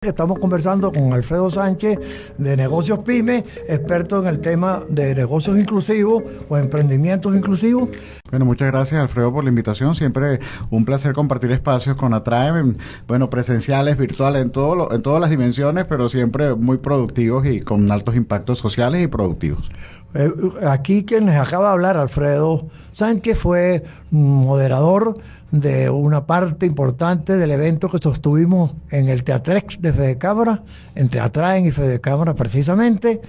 Estamos conversando con Alfredo Sánchez de Negocios Pyme, experto en el tema de negocios inclusivos o emprendimientos inclusivos. Bueno, muchas gracias, Alfredo, por la invitación. Siempre un placer compartir espacios con Atraem, presenciales, virtuales, en todas las dimensiones, pero siempre muy productivos y con altos impactos sociales y productivos. Aquí quien les acaba de hablar, Alfredo Sánchez, fue moderador de una parte importante del evento que sostuvimos en el Teatrex de Fedecámara, entre Atraem y Fedecámara precisamente,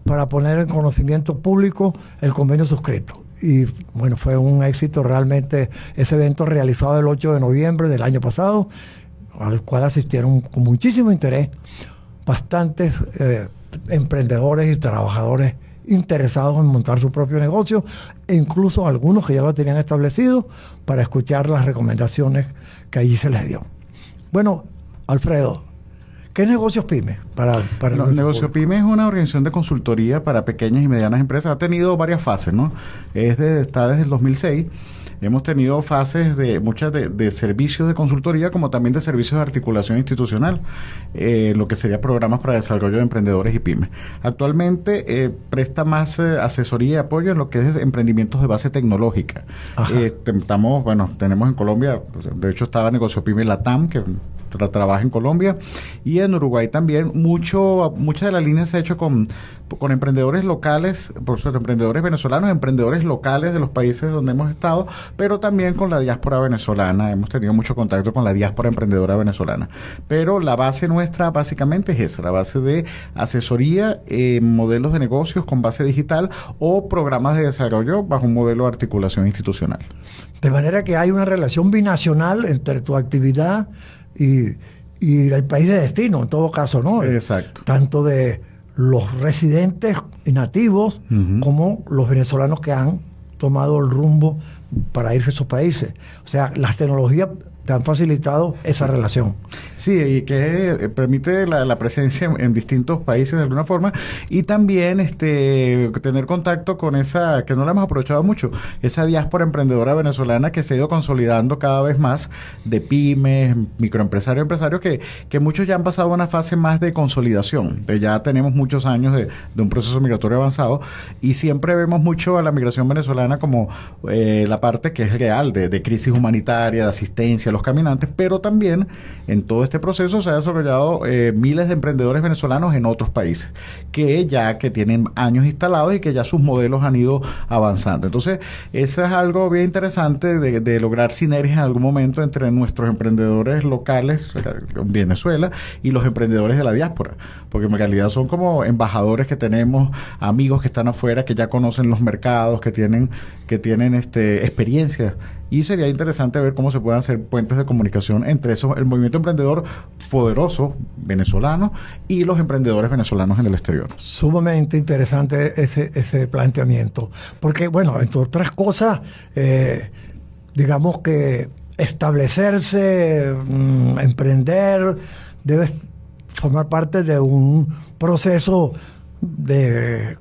para poner en conocimiento público el convenio suscrito. Y bueno, fue un éxito realmente ese evento realizado el 8 de noviembre del año pasado, al cual asistieron con muchísimo interés bastantes emprendedores y trabajadores interesados en montar su propio negocio, e incluso algunos que ya lo tenían establecido, para escuchar las recomendaciones que allí se les dio. Bueno, Alfredo, ¿qué es Negocios Pyme? Negocios Pyme es una organización de consultoría para pequeñas y medianas empresas. Ha tenido varias fases, ¿no? Está desde el 2006. Hemos tenido fases muchas de servicios de consultoría, como también de servicios de articulación institucional, lo que sería programas para desarrollo de emprendedores y pymes. Actualmente presta más asesoría y apoyo en lo que es emprendimientos de base tecnológica. Tenemos en Colombia, de hecho estaba Negocio Pyme Latam, que trabaja en Colombia, y en Uruguay también. Mucha de la línea se ha hecho con emprendedores locales, por supuesto, emprendedores venezolanos, emprendedores locales de los países donde hemos estado, pero también con la diáspora venezolana. Hemos tenido mucho contacto con la diáspora emprendedora venezolana. Pero la base nuestra básicamente es esa, la base de asesoría, modelos de negocios con base digital o programas de desarrollo bajo un modelo de articulación institucional. De manera que hay una relación binacional entre tu actividad y el país de destino, en todo caso, ¿no? Exacto. Tanto de los residentes y nativos como los venezolanos que han tomado el rumbo para irse a esos países. O sea, las tecnologías te han facilitado esa relación. Sí, y que permite la presencia en distintos países de alguna forma, y también tener contacto con esa, que no la hemos aprovechado mucho, esa diáspora emprendedora venezolana que se ha ido consolidando cada vez más, de pymes, microempresarios, empresarios que muchos ya han pasado a una fase más de consolidación. Ya tenemos muchos años de un proceso migratorio avanzado, y siempre vemos mucho a la migración venezolana como la parte que es real, de crisis humanitaria, de asistencia a los caminantes, pero también en todo este proceso se ha desarrollado miles de emprendedores venezolanos en otros países que tienen años instalados y que ya sus modelos han ido avanzando. Entonces, eso es algo bien interesante de lograr sinergias en algún momento entre nuestros emprendedores locales en Venezuela y los emprendedores de la diáspora, porque en realidad son como embajadores que tenemos, amigos que están afuera, que ya conocen los mercados, que tienen experiencia. Y sería interesante ver cómo se pueden hacer puentes de comunicación entre el movimiento emprendedor poderoso venezolano y los emprendedores venezolanos en el exterior. Sumamente interesante ese planteamiento. Porque, bueno, entre otras cosas, digamos que establecerse, emprender, debe formar parte de un proceso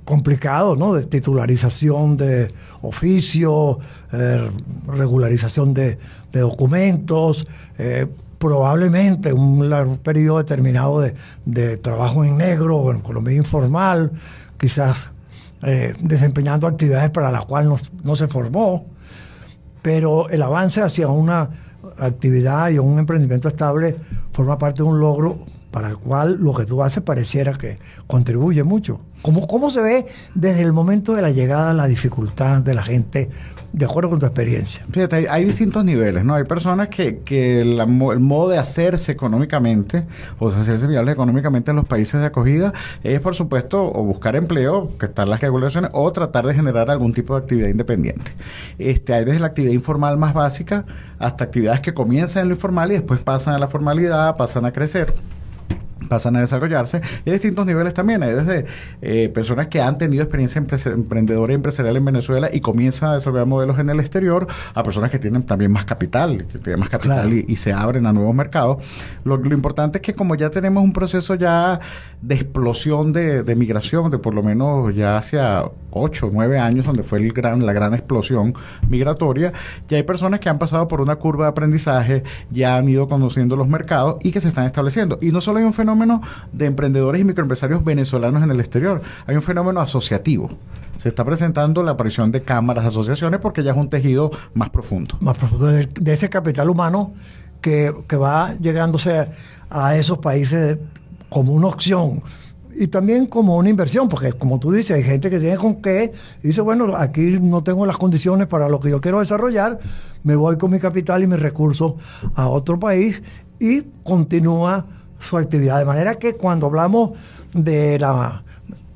complicado, ¿no? De titularización de oficio, regularización de documentos, probablemente un largo periodo determinado de trabajo en negro o en economía informal, quizás desempeñando actividades para las cuales no se formó, pero el avance hacia una actividad y un emprendimiento estable forma parte de un logro para el cual lo que tú haces pareciera que contribuye mucho. ¿Cómo se ve desde el momento de la llegada la dificultad de la gente, de acuerdo con tu experiencia? Fíjate, hay distintos niveles, ¿no? Hay personas que el modo de hacerse económicamente, o de hacerse viables económicamente en los países de acogida, es, por supuesto, o buscar empleo, que están las regulaciones, o tratar de generar algún tipo de actividad independiente. Hay desde la actividad informal más básica hasta actividades que comienzan en lo informal y después pasan a la formalidad, pasan a crecer, pasan a desarrollarse. Y hay distintos niveles también. Hay desde personas que han tenido experiencia emprendedora y empresarial en Venezuela y comienzan a desarrollar modelos en el exterior, a personas que tienen también más capital, claro, y se abren a nuevos mercados. Lo importante es que como ya tenemos un proceso ya de explosión de migración, de por lo menos ya hacia 8 o 9 años, donde fue la gran explosión migratoria, ya hay personas que han pasado por una curva de aprendizaje, ya han ido conociendo los mercados y que se están estableciendo. Y no solo hay un fenómeno fenómeno de emprendedores y microempresarios venezolanos en el exterior. Hay un fenómeno asociativo. Se está presentando la aparición de cámaras, asociaciones, porque ya es un tejido más profundo. Más profundo de ese capital humano que va llegándose a esos países como una opción y también como una inversión, porque como tú dices, hay gente que tiene con qué y dice, bueno, aquí no tengo las condiciones para lo que yo quiero desarrollar, me voy con mi capital y mis recursos a otro país y continúa su actividad. De manera que cuando hablamos de la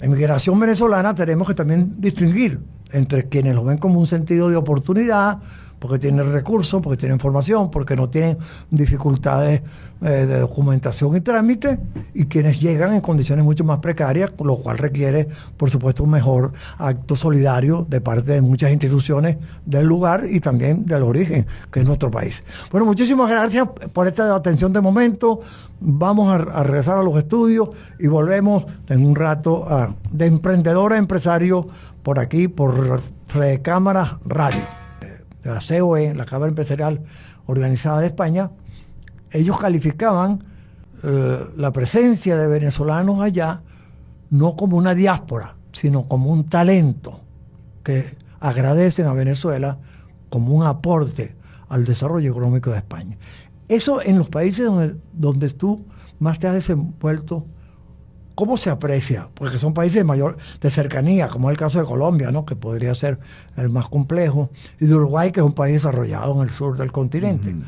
emigración venezolana tenemos que también distinguir entre quienes lo ven como un sentido de oportunidad, porque tienen recursos, porque tienen formación, porque no tienen dificultades de documentación y trámite, y quienes llegan en condiciones mucho más precarias, lo cual requiere, por supuesto, un mejor acto solidario de parte de muchas instituciones del lugar y también del origen, que es nuestro país. Bueno, muchísimas gracias por esta atención de momento. Vamos a regresar a los estudios y volvemos en un rato de emprendedor a empresario por aquí, por Fede Cámara Radio. De la COE, la Cámara Empresarial Organizada de España, ellos calificaban la presencia de venezolanos allá no como una diáspora, sino como un talento que agradecen a Venezuela como un aporte al desarrollo económico de España. Eso en los países donde tú más te has desenvuelto, ¿cómo se aprecia? Porque son países de cercanía, como es el caso de Colombia, ¿no? Que podría ser el más complejo, y de Uruguay, que es un país desarrollado en el sur del continente. Uh-huh.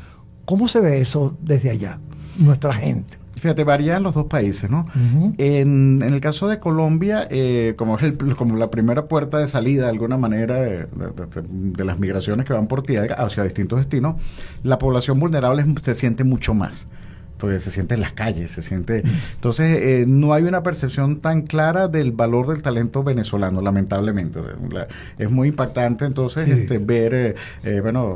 ¿Cómo se ve eso desde allá, nuestra gente? Fíjate, varía en los dos países, ¿no? Uh-huh. En el caso de Colombia, como la primera puerta de salida, de alguna manera, de las migraciones que van por tierra hacia distintos destinos, la población vulnerable se siente mucho más. Porque se siente en las calles, se siente... Entonces, no hay una percepción tan clara del valor del talento venezolano, lamentablemente. Es muy impactante, entonces, sí, ver,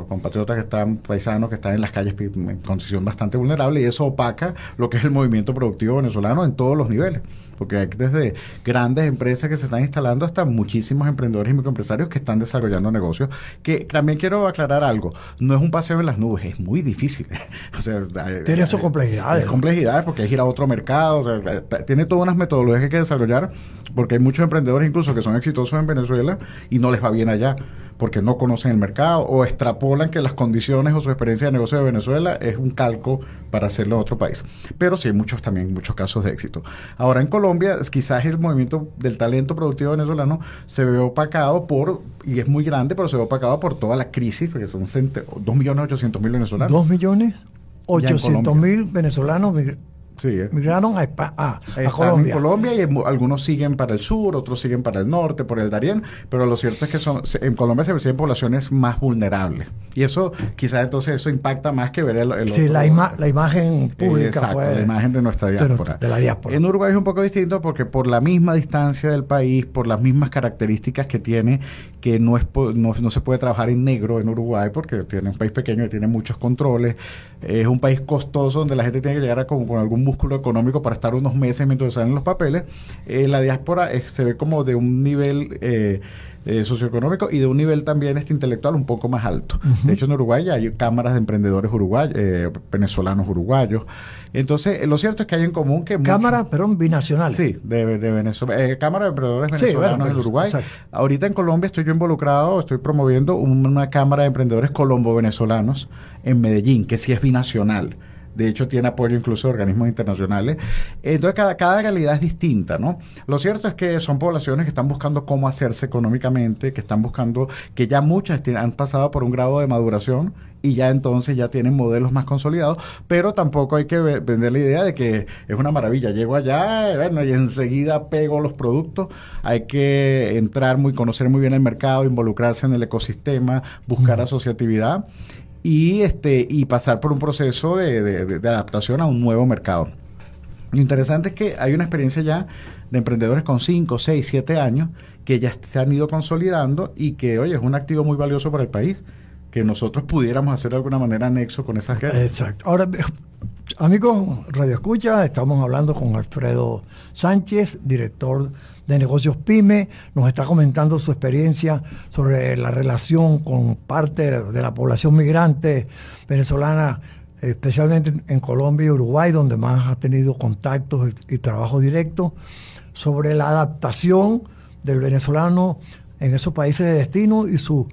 compatriotas que están, paisanos que están en las calles en condición bastante vulnerable, y eso opaca lo que es el movimiento productivo venezolano en todos los niveles. Porque hay desde grandes empresas que se están instalando hasta muchísimos emprendedores y microempresarios que están desarrollando negocios. Que también quiero aclarar algo, no es un paseo en las nubes, es muy difícil. O sea, tiene sus complejidades. Complejidades porque hay que ir a otro mercado, o sea, tiene todas unas metodologías que hay que desarrollar, porque hay muchos emprendedores incluso que son exitosos en Venezuela y no les va bien allá, porque no conocen el mercado o extrapolan que las condiciones o su experiencia de negocio de Venezuela es un calco para hacerlo en otro país. Pero sí hay muchos casos de éxito. Ahora en Colombia, quizás el movimiento del talento productivo venezolano se ve opacado y es muy grande, pero se ve opacado por toda la crisis, porque son 2.800.000 venezolanos. 2.800.000 venezolanos migraron a Colombia. En Colombia, y algunos siguen para el sur, otros siguen para el norte, por el Darién, pero lo cierto es que en Colombia se perciben poblaciones más vulnerables. Y eso, quizás entonces, eso impacta más que ver el sí, otro. La imagen pública. Exacto, la imagen de nuestra diáspora. De la diáspora. En Uruguay es un poco distinto porque por la misma distancia del país, por las mismas características que tiene, que no se puede trabajar en negro en Uruguay, porque tiene un país pequeño y tiene muchos controles. Es un país costoso donde la gente tiene que llegar con algún músculo económico para estar unos meses mientras salen los papeles. La diáspora se ve como de un nivel socioeconómico y de un nivel también intelectual un poco más alto. Uh-huh. De hecho, en Uruguay ya hay cámaras de emprendedores venezolanos uruguayos. Entonces, lo cierto es que hay en común que... Cámaras, binacionales. Sí, de Venezuela. Cámara de emprendedores venezolanos en Uruguay. Exacto. Ahorita en Colombia estoy yo involucrado, estoy promoviendo una cámara de emprendedores colombo-venezolanos en Medellín, que sí es binacional. De hecho, tiene apoyo incluso de organismos internacionales. Entonces, cada realidad es distinta, ¿no? Lo cierto es que son poblaciones que están buscando cómo hacerse económicamente, que están buscando, que ya muchas han pasado por un grado de maduración y ya entonces ya tienen modelos más consolidados, pero tampoco hay que vender la idea de que es una maravilla. Llego allá, y enseguida pego los productos. Hay que conocer muy bien el mercado, involucrarse en el ecosistema, buscar asociatividad. Y pasar por un proceso de adaptación a un nuevo mercado. Lo interesante es que hay una experiencia ya de emprendedores con 5, 6, 7 años que ya se han ido consolidando y que, oye, es un activo muy valioso para el país, que nosotros pudiéramos hacer de alguna manera nexo con esas guerras. Exacto. Ahora, amigos Radio Escucha, estamos hablando con Alfredo Sánchez, director de Negocios PYME. Nos está comentando su experiencia sobre la relación con parte de la población migrante venezolana especialmente en Colombia y Uruguay, donde más ha tenido contactos y trabajo directo, sobre la adaptación del venezolano en esos países de destino y su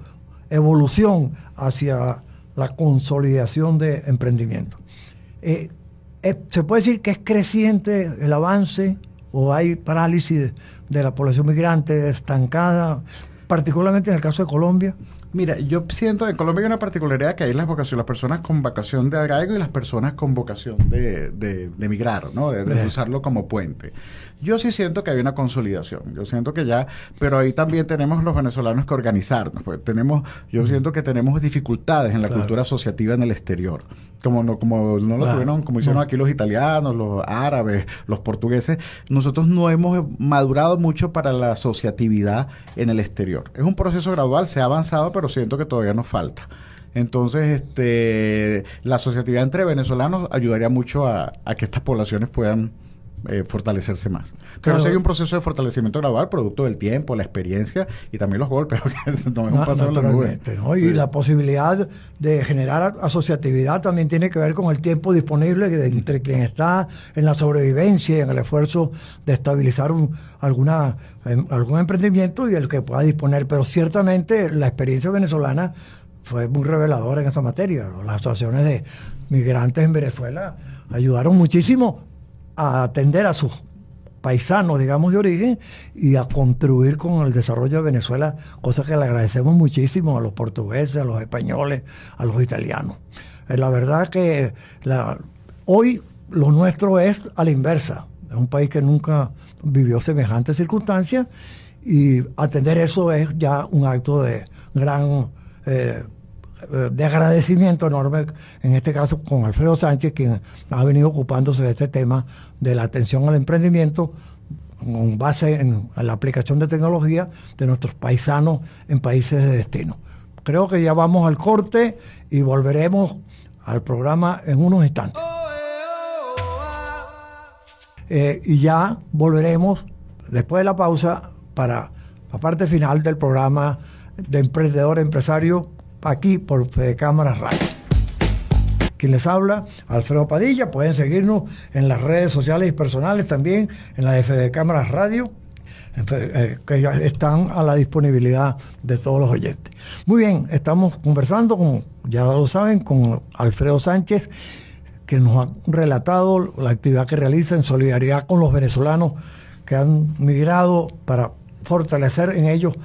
evolución hacia la consolidación de emprendimiento. ¿Se puede decir que es creciente el avance o hay parálisis de la población migrante estancada, particularmente en el caso de Colombia? Mira, yo siento que en Colombia hay una particularidad que hay las personas con vocación de arraigo y las personas con vocación de migrar, ¿no? De usarlo como puente. Yo sí siento que hay una consolidación. Yo siento que ya, pero ahí también tenemos los venezolanos que organizarnos. Pues yo siento que tenemos dificultades en la cultura asociativa en el exterior. Como no lo tuvieron, como hicieron aquí los italianos, los árabes, los portugueses. Nosotros no hemos madurado mucho para la asociatividad en el exterior. Es un proceso gradual, se ha avanzado, pero siento que todavía nos falta. Entonces, la asociatividad entre venezolanos ayudaría mucho a que estas poblaciones puedan fortalecerse más. Pero claro, sí hay un proceso de fortalecimiento gradual, producto del tiempo, la experiencia y también los golpes, porque no es un paso en la nube. ¿No? Y la posibilidad de generar asociatividad también tiene que ver con el tiempo disponible entre quien está en la sobrevivencia y en el esfuerzo de estabilizar algún emprendimiento y el que pueda disponer. Pero ciertamente la experiencia venezolana fue muy reveladora en esa materia. Las asociaciones de migrantes en Venezuela ayudaron muchísimo a atender a sus paisanos, digamos, de origen y a contribuir con el desarrollo de Venezuela, cosa que le agradecemos muchísimo a los portugueses, a los españoles, a los italianos. La verdad que hoy lo nuestro es a la inversa. Es un país que nunca vivió semejantes circunstancias y atender eso es ya un acto de gran de agradecimiento enorme, en este caso con Alfredo Sánchez, quien ha venido ocupándose de este tema de la atención al emprendimiento con base en la aplicación de tecnología de nuestros paisanos en países de destino. Creo que ya vamos al corte y volveremos al programa en unos instantes. Y ya volveremos después de la pausa para la parte final del programa de Emprendedor Empresario aquí por Fede Cámaras Radio. Quien les habla, Alfredo Padilla. Pueden seguirnos en las redes sociales y personales también, en la de Fede Cámaras Radio, que ya están a la disponibilidad de todos los oyentes. Muy bien, estamos conversando, ya lo saben, con Alfredo Sánchez, que nos ha relatado la actividad que realiza en solidaridad con los venezolanos que han migrado para fortalecer en ellos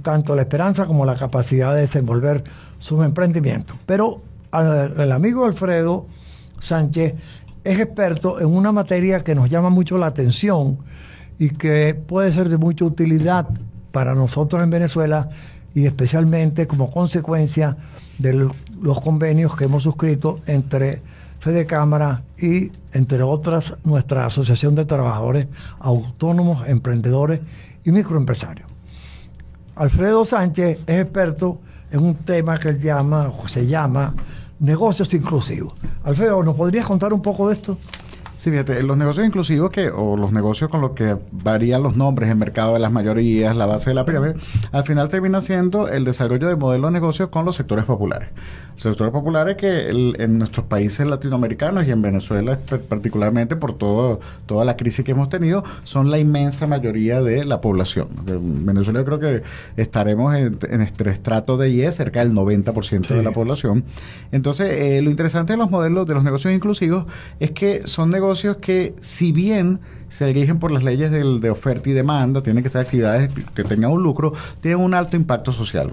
tanto la esperanza como la capacidad de desenvolver sus emprendimientos. Pero el amigo Alfredo Sánchez es experto en una materia que nos llama mucho la atención y que puede ser de mucha utilidad para nosotros en Venezuela y especialmente como consecuencia de los convenios que hemos suscrito entre Fede Cámara y, entre otras, nuestra Asociación de Trabajadores Autónomos, Emprendedores y Microempresarios. Alfredo Sánchez es experto en un tema que se llama negocios inclusivos. Alfredo, ¿nos podrías contar un poco de esto? Sí, fíjate, los negocios inclusivos o los negocios con los que varían los nombres, el mercado de las mayorías, la base de la pirámide, al final termina siendo el desarrollo de modelos de negocios con los sectores populares. Sectores populares que en nuestros países latinoamericanos y en Venezuela particularmente por toda la crisis que hemos tenido, son la inmensa mayoría de la población. En Venezuela yo creo que estaremos en este estrato de IE cerca del 90% de la población. Entonces, lo interesante de los modelos de los negocios inclusivos es que son negocios que, si bien se rigen por las leyes de oferta y demanda, tienen que ser actividades que tengan un lucro, tienen un alto impacto social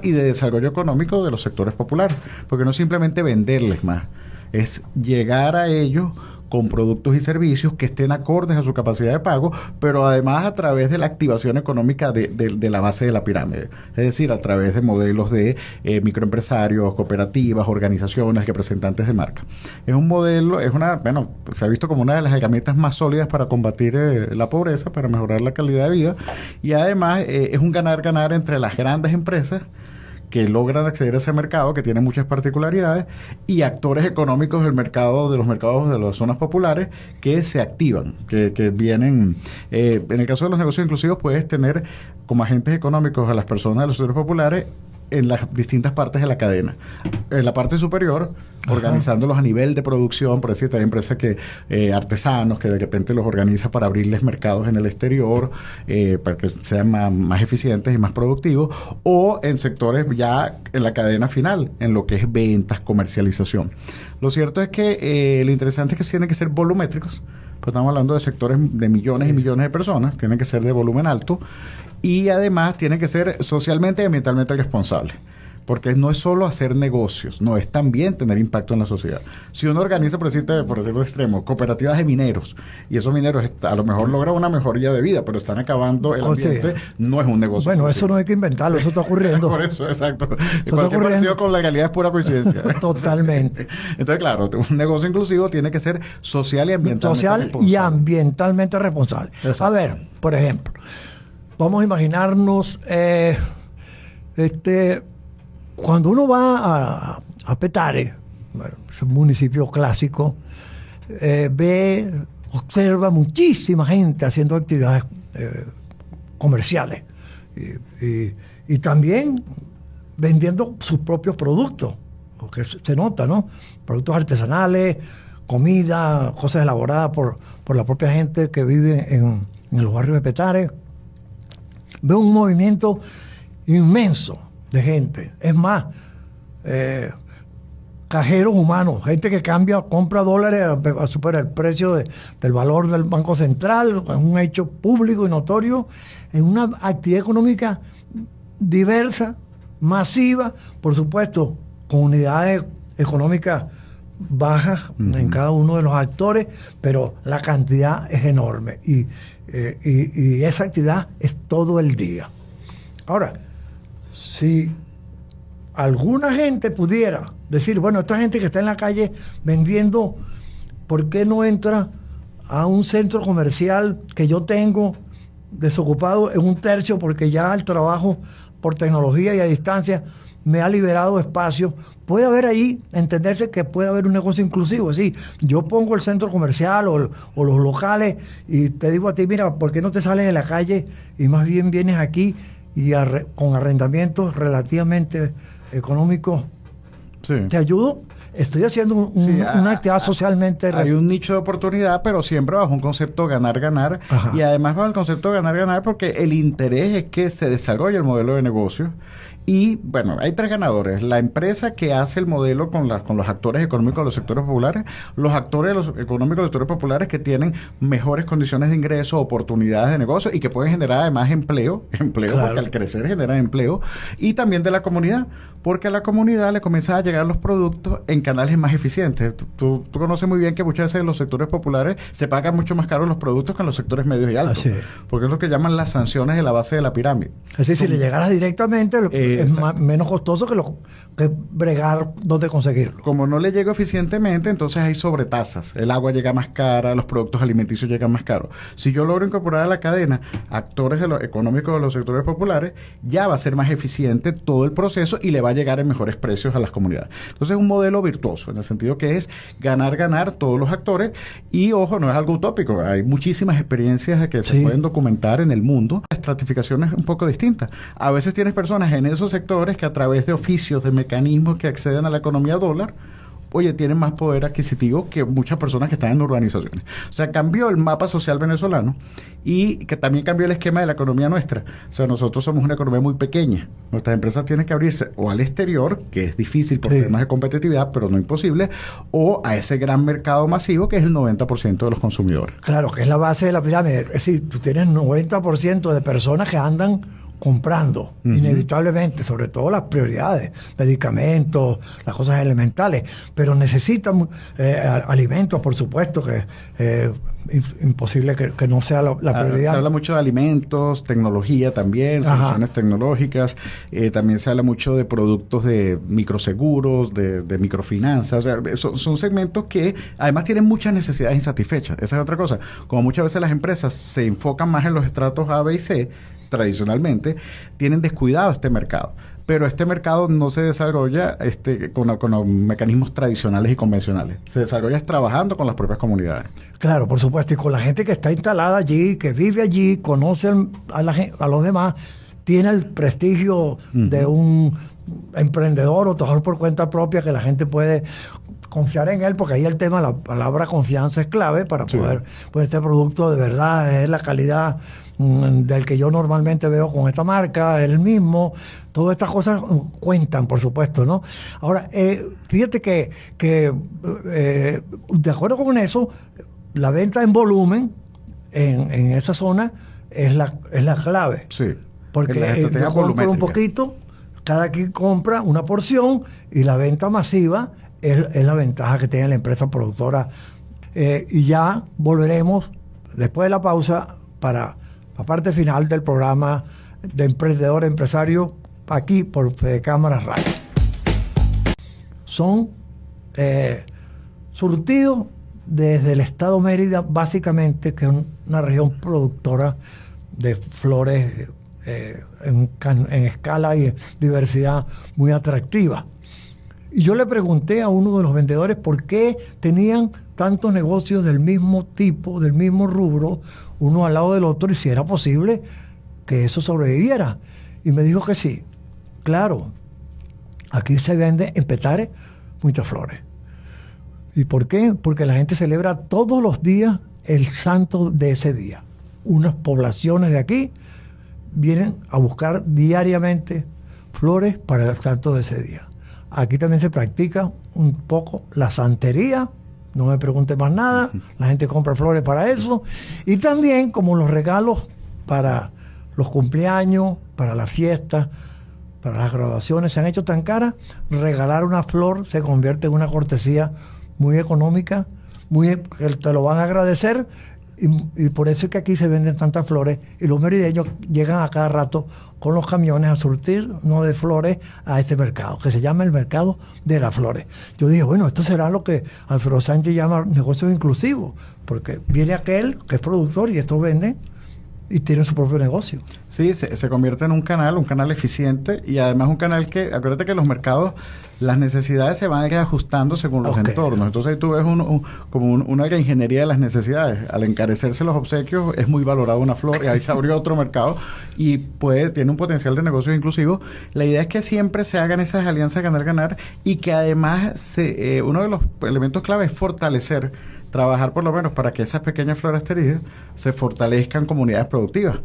y de desarrollo económico de los sectores populares, porque no simplemente venderles más, es llegar a ellos con productos y servicios que estén acordes a su capacidad de pago, pero además a través de la activación económica de la base de la pirámide. Es decir, a través de modelos de microempresarios, cooperativas, organizaciones, representantes de marca. Es un modelo, se ha visto como una de las herramientas más sólidas para combatir la pobreza, para mejorar la calidad de vida, y además es un ganar-ganar entre las grandes empresas que logran acceder a ese mercado, que tiene muchas particularidades, y actores económicos del mercado, de los mercados de las zonas populares, que se activan, que vienen. En el caso de los negocios inclusivos, puedes tener como agentes económicos a las personas de los sectores populares, en las distintas partes de la cadena. En la parte superior, organizándolos a nivel de producción, por decir, hay empresas que artesanos que de repente los organiza para abrirles mercados en el exterior, para que sean más eficientes y más productivos, o en sectores ya en la cadena final, en lo que es ventas, comercialización. Lo cierto es que lo interesante es que tienen que ser volumétricos, pues estamos hablando de sectores de millones y millones de personas, tienen que ser de volumen alto y además tienen que ser socialmente y ambientalmente responsables. Porque no es solo hacer negocios, no, es también tener impacto en la sociedad. Si uno organiza, por decirlo extremo, cooperativas de mineros, y esos mineros a lo mejor logran una mejoría de vida, pero están acabando el ambiente, no es un negocio. Bueno, eso no hay que inventarlo, eso está ocurriendo. Por eso, exacto. Cualquier parecido con la realidad es pura coincidencia. Totalmente. Entonces, claro, un negocio inclusivo tiene que ser social y ambientalmente responsable. Exacto. A ver, por ejemplo, vamos a imaginarnos cuando uno va a Petare, bueno, es un municipio clásico, observa muchísima gente haciendo actividades comerciales y también vendiendo sus propios productos, porque se nota, ¿no? Productos artesanales, comida, cosas elaboradas por la propia gente que vive en los barrios de Petare. Veo un movimiento inmenso de gente. Es más, cajeros humanos, gente que compra dólares a superar el precio del valor del Banco Central, es un hecho público y notorio, en una actividad económica diversa, masiva, por supuesto, con unidades económicas bajas en cada uno de los actores, pero la cantidad es enorme y esa actividad es todo el día. Ahora, si alguna gente pudiera decir, bueno, esta gente que está en la calle vendiendo, ¿por qué no entra a un centro comercial que yo tengo desocupado en un tercio porque ya el trabajo por tecnología y a distancia me ha liberado espacio? Puede haber ahí, entenderse que puede haber un negocio inclusivo. Es decir, yo pongo el centro comercial o los locales y te digo a ti, mira, ¿por qué no te sales de la calle y más bien vienes aquí y con arrendamientos relativamente económicos? Sí. ¿Te ayudo? Estoy haciendo una actividad socialmente... Hay un nicho de oportunidad, pero siempre bajo un concepto ganar-ganar. Y además bajo el concepto ganar-ganar porque el interés es que se desarrolle el modelo de negocio. Y, bueno, hay tres ganadores. La empresa que hace el modelo con los actores económicos de los sectores populares, los actores económicos de los sectores populares que tienen mejores condiciones de ingreso, oportunidades de negocio y que pueden generar además empleo, claro, porque al crecer generan empleo, y también de la comunidad, porque a la comunidad le comienzan a llegar los productos en canales más eficientes. Tú conoces muy bien que muchas veces en los sectores populares se pagan mucho más caros los productos que en los sectores medios y altos, porque es lo que llaman las sanciones de la base de la pirámide. Es decir, si le llegaras directamente... es menos costoso que bregar donde conseguirlo. Como no le llega eficientemente, entonces hay sobretasas. El agua llega más cara, los productos alimenticios llegan más caros. Si yo logro incorporar a la cadena actores económicos de los sectores populares, ya va a ser más eficiente todo el proceso y le va a llegar en mejores precios a las comunidades. Entonces es un modelo virtuoso, en el sentido que es ganar todos los actores y, ojo, no es algo utópico. Hay muchísimas experiencias que se pueden documentar en el mundo. La estratificación es un poco distinta. A veces tienes personas en esos sectores que a través de oficios, de mecanismos que acceden a la economía dólar, tienen más poder adquisitivo que muchas personas que están en urbanizaciones. O sea, cambió el mapa social venezolano y que también cambió el esquema de la economía nuestra. O sea, nosotros somos una economía muy pequeña. Nuestras empresas tienen que abrirse o al exterior, que es difícil por temas de competitividad, pero no imposible, o a ese gran mercado masivo que es el 90% de los consumidores. Claro, que es la base de la pirámide. Es decir, tú tienes 90% de personas que andan comprando, inevitablemente, sobre todo las prioridades, medicamentos, las cosas elementales, pero necesitan alimentos, por supuesto, que es imposible que no sea la prioridad. Se habla mucho de alimentos, tecnología también, soluciones tecnológicas, también se habla mucho de productos de microseguros, de microfinanzas, o sea, son segmentos que además tienen muchas necesidades insatisfechas. Esa es otra cosa. Como muchas veces las empresas se enfocan más en los estratos A, B y C, tradicionalmente, tienen descuidado este mercado. Pero este mercado no se desarrolla con los mecanismos tradicionales y convencionales. Se desarrolla trabajando con las propias comunidades. Claro, por supuesto. Y con la gente que está instalada allí, que vive allí, conoce a los demás, tiene el prestigio de emprendedor o trabajador por cuenta propia que la gente puede confiar en él, porque ahí el tema, la palabra confianza es clave para poder, pues este producto de verdad es la calidad del que yo normalmente veo con esta marca, es el mismo. Todas estas cosas cuentan, por supuesto, ¿no? Ahora, fíjate que de acuerdo con eso, la venta en volumen en esa zona es la clave. Sí. Porque yo compro un poquito, cada quien compra una porción y la venta masiva es la ventaja que tiene la empresa productora. Y ya volveremos después de la pausa para la parte final del programa de Emprendedor Empresario aquí por Fedecámaras Radio. Son surtidos desde el estado Mérida, básicamente, que es una región productora de flores en escala y diversidad muy atractiva. Y yo le pregunté a uno de los vendedores por qué tenían tantos negocios del mismo tipo, del mismo rubro, uno al lado del otro, y si era posible que eso sobreviviera. Y me dijo que sí. Claro, aquí se vende en Petare muchas flores. ¿Y por qué? Porque la gente celebra todos los días el santo de ese día. Unas poblaciones de aquí vienen a buscar diariamente flores para el santo de ese día. Aquí también se practica un poco la santería, no me pregunte más nada, la gente compra flores para eso, y también como los regalos para los cumpleaños, para las fiestas, para las graduaciones se han hecho tan caras, regalar una flor se convierte en una cortesía muy económica, que te lo van a agradecer, y por eso es que aquí se venden tantas flores y los merideños llegan a cada rato con los camiones a surtir, no de flores, a este mercado, que se llama el mercado de las flores. Yo dije, bueno, esto será lo que Alfredo Sánchez llama negocios inclusivos, porque viene aquel que es productor y estos venden y tienen su propio negocio. Sí, se convierte en un canal eficiente y además un canal que, acuérdate que los mercados, las necesidades se van a ir ajustando según los entornos. Entonces ahí tú ves como una ingeniería de las necesidades. Al encarecerse los obsequios es muy valorado una flor y ahí se abrió otro mercado y tiene un potencial de negocio inclusivo. La idea es que siempre se hagan esas alianzas ganar-ganar y que además uno de los elementos clave es fortalecer, trabajar por lo menos para que esas pequeñas floresterías se fortalezcan comunidades productivas,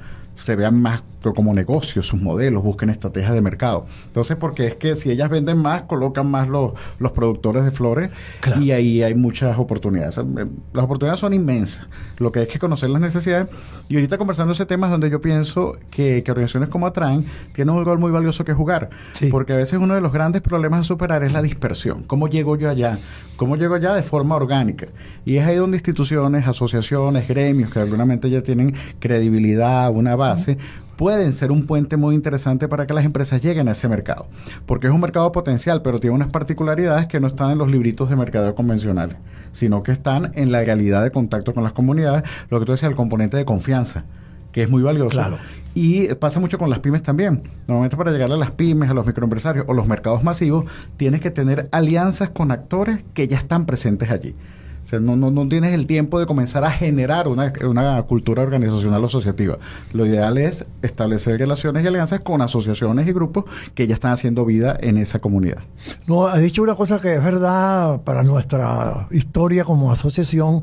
se vean más como negocios, sus modelos, busquen estrategias de mercado. Entonces, porque es que si ellas venden más, colocan más los productores de flores, claro, y ahí hay muchas oportunidades. Las oportunidades son inmensas. Lo que hay que conocer las necesidades. Y ahorita conversando ese tema es donde yo pienso que organizaciones como Atraen tienen un rol muy valioso que jugar. Sí. Porque a veces uno de los grandes problemas a superar es la dispersión. ¿Cómo llego yo allá? ¿Cómo llego allá de forma orgánica? Y es ahí donde instituciones, asociaciones, gremios que alguna ya tienen credibilidad, una base, pueden ser un puente muy interesante para que las empresas lleguen a ese mercado. Porque es un mercado potencial, pero tiene unas particularidades que no están en los libritos de mercadeo convencionales, sino que están en la realidad de contacto con las comunidades, lo que tú decías, el componente de confianza, que es muy valioso. Claro. Y pasa mucho con las pymes también. Normalmente para llegar a las pymes, a los microempresarios o los mercados masivos, tienes que tener alianzas con actores que ya están presentes allí. O sea, no tienes el tiempo de comenzar a generar una cultura organizacional o asociativa. Lo ideal es establecer relaciones y alianzas con asociaciones y grupos que ya están haciendo vida en esa comunidad. No, has dicho una cosa que es verdad para nuestra historia como asociación.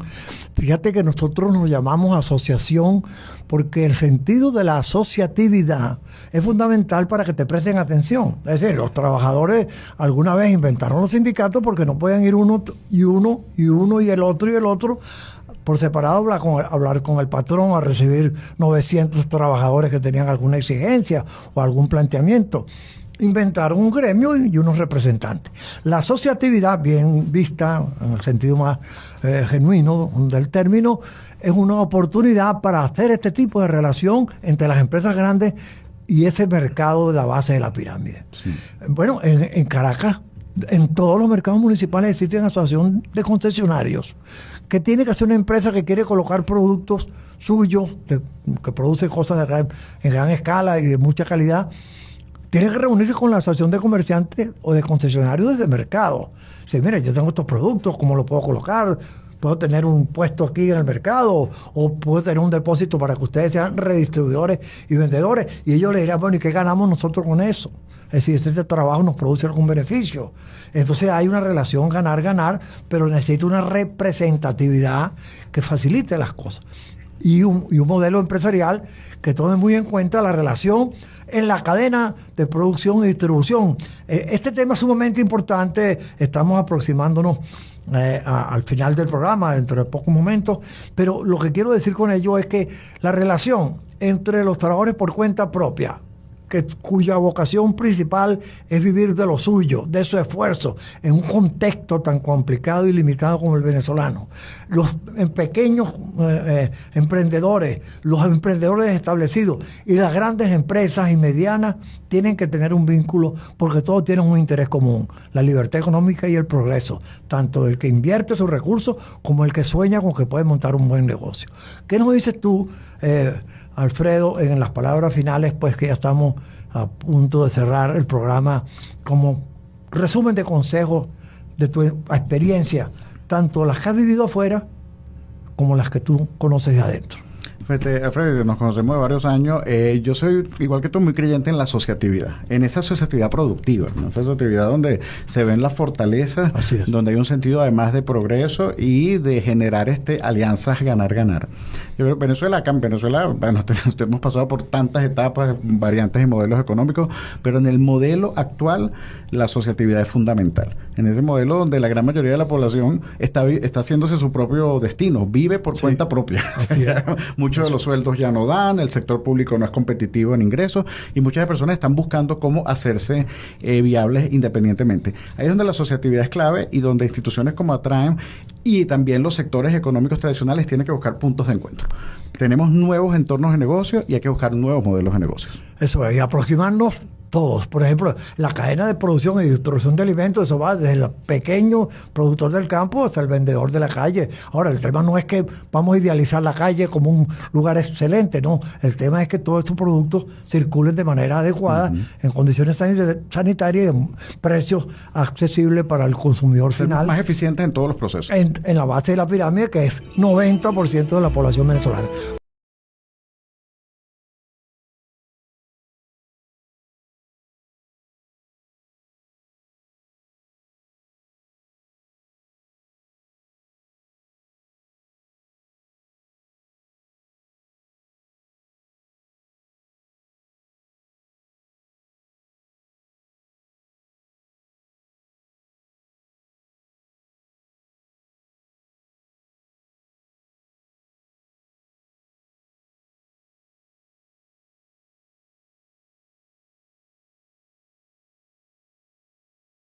Fíjate que nosotros nos llamamos asociación porque el sentido de la asociatividad es fundamental para que te presten atención. Es decir, los trabajadores alguna vez inventaron los sindicatos porque no pueden ir uno y el otro por separado hablar con el patrón, a recibir 900 trabajadores que tenían alguna exigencia o algún planteamiento. Inventaron un gremio y unos representantes. La asociatividad, bien vista en el sentido más genuino del término, es una oportunidad para hacer este tipo de relación entre las empresas grandes y ese mercado de la base de la pirámide. Sí. Bueno, en Caracas, en todos los mercados municipales existe una asociación de concesionarios que tiene que ser una empresa que quiere colocar productos suyos, que produce cosas en gran escala y de mucha calidad. Tiene que reunirse con la asociación de comerciantes o de concesionarios de ese mercado. Dice, mira, yo tengo estos productos, ¿cómo los puedo colocar? puedo tener un puesto aquí en el mercado o puedo tener un depósito para que ustedes sean redistribuidores y vendedores. Y ellos le dirán, bueno, ¿y qué ganamos nosotros con eso? Es decir, este trabajo nos produce algún beneficio. Entonces hay una relación ganar-ganar, pero necesita una representatividad que facilite las cosas. Y un modelo empresarial que tome muy en cuenta la relación en la cadena de producción y distribución. Este tema es sumamente importante, estamos aproximándonos al final del programa, dentro de pocos momentos, pero lo que quiero decir con ello es que la relación entre los trabajadores por cuenta propia, cuya vocación principal es vivir de lo suyo, de su esfuerzo, en un contexto tan complicado y limitado como el venezolano. Los pequeños emprendedores, los emprendedores establecidos y las grandes empresas y medianas tienen que tener un vínculo porque todos tienen un interés común, la libertad económica y el progreso, tanto el que invierte sus recursos como el que sueña con que puede montar un buen negocio. ¿Qué nos dices tú, Alfredo, en las palabras finales, pues que ya estamos a punto de cerrar el programa, como resumen de consejos de tu experiencia, tanto las que has vivido afuera como las que tú conoces de adentro? Fíjate, Alfredo, nos conocemos de varios años. Yo soy, igual que tú, muy creyente en la asociatividad, en esa asociatividad productiva, ¿no? Esa asociatividad donde se ven las fortalezas, donde hay un sentido además de progreso y de generar alianzas ganar-ganar. Yo creo que acá en Venezuela, bueno, hemos pasado por tantas etapas, variantes y modelos económicos, pero en el modelo actual la asociatividad es fundamental. En ese modelo donde la gran mayoría de la población está haciéndose su propio destino, vive por cuenta propia. Muchos de los sueldos ya no dan, el sector público no es competitivo en ingresos y muchas personas están buscando cómo hacerse viables independientemente. Ahí es donde la asociatividad es clave y donde instituciones como Atraem y también los sectores económicos tradicionales tienen que buscar puntos de encuentro. Tenemos nuevos entornos de negocio y hay que buscar nuevos modelos de negocios. Eso es, y aproximarnos todos. Por ejemplo, la cadena de producción y distribución de alimentos, eso va desde el pequeño productor del campo hasta el vendedor de la calle. Ahora, el tema no es que vamos a idealizar la calle como un lugar excelente, no. El tema es que todos estos productos circulen de manera adecuada, en condiciones sanitarias y en precios accesibles para el consumidor final. Más eficientes en todos los procesos. En la base de la pirámide, que es 90% de la población venezolana.